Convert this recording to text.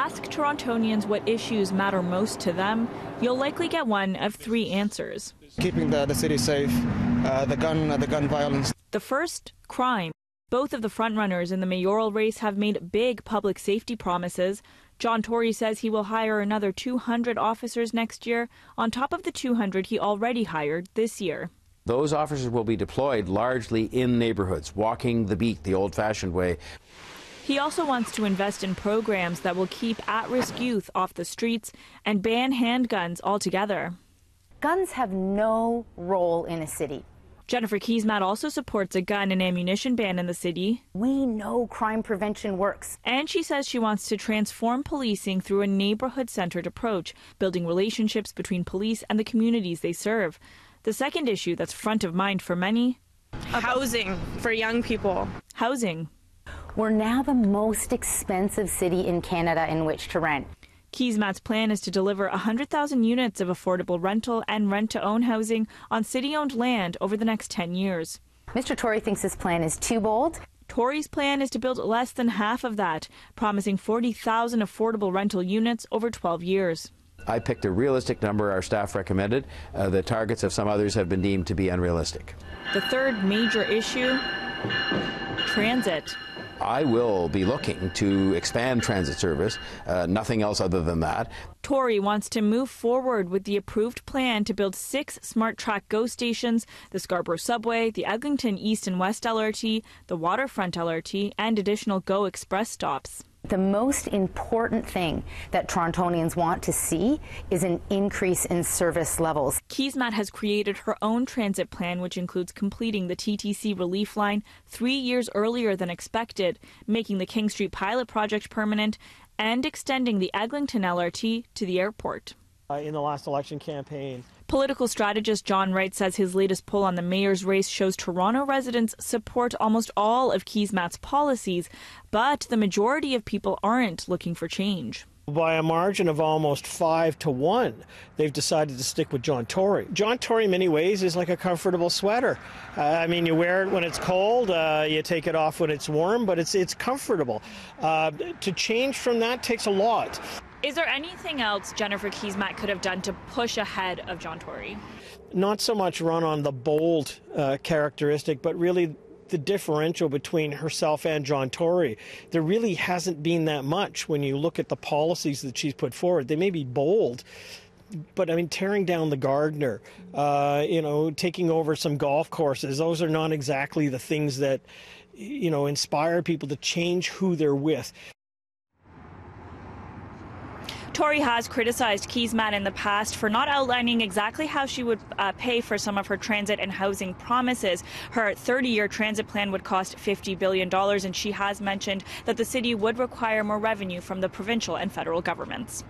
ask Torontonians what issues matter most to them, you'll likely get one of three answers. Keeping the city safe, the gun violence. The first, crime. Both of the frontrunners in the mayoral race have made big public safety promises. John Tory says he will hire another 200 officers next year, on top of the 200 he already hired this year. Those officers will be deployed largely in neighborhoods, walking the beat the old-fashioned way. He also wants to invest in programs that will keep at-risk youth off the streets and ban handguns altogether. Guns have no role in a city. Jennifer Keesmaat also supports a gun and ammunition ban in the city. We know crime prevention works. And she says she wants to transform policing through a neighborhood-centered approach, building relationships between police and the communities they serve. The second issue that's front of mind for many? Housing for young people. Housing. We're now the most expensive city in Canada in which to rent. Keesmaat's plan is to deliver 100,000 units of affordable rental and rent-to-own housing on city-owned land over the next 10 years. Mr. Tory thinks this plan is too bold. Tory's plan is to build less than half of that, promising 40,000 affordable rental units over 12 years. I picked a realistic number our staff recommended. The targets of some others have been deemed to be unrealistic. The third major issue, transit. I will be looking to expand transit service, nothing else other than that. Tory wants to move forward with the approved plan to build 6 Smart Track GO stations, the Scarborough Subway, the Eglinton East and West LRT, the Waterfront LRT, and additional GO Express stops. The most important thing that Torontonians want to see is an increase in service levels. Keesmaat has created her own transit plan, which includes completing the TTC relief line 3 years earlier than expected, making the King Street pilot project permanent, and extending the Eglinton LRT to the airport. In the last election campaign. Political strategist John Wright says his latest poll on the mayor's race shows Toronto residents support almost all of Keesmaat's policies, but the majority of people aren't looking for change. By a margin of almost 5-1, they've decided to stick with John Tory. John Tory, in many ways, is like a comfortable sweater. I mean, you wear it when it's cold, you take it off when it's warm, but it's comfortable. To change from that takes a lot. Is there anything else Jennifer Keesmaat could have done to push ahead of John Tory? Not so much run on the bold characteristic, but really the differential between herself and John Tory. There really hasn't been that much when you look at the policies that she's put forward. They may be bold, but I mean, tearing down the Gardner, taking over some golf courses, those are not exactly the things that, inspire people to change who they're with. Tory has criticized Keesmaat in the past for not outlining exactly how she would pay for some of her transit and housing promises. Her 30-year transit plan would cost $50 billion, and she has mentioned that the city would require more revenue from the provincial and federal governments.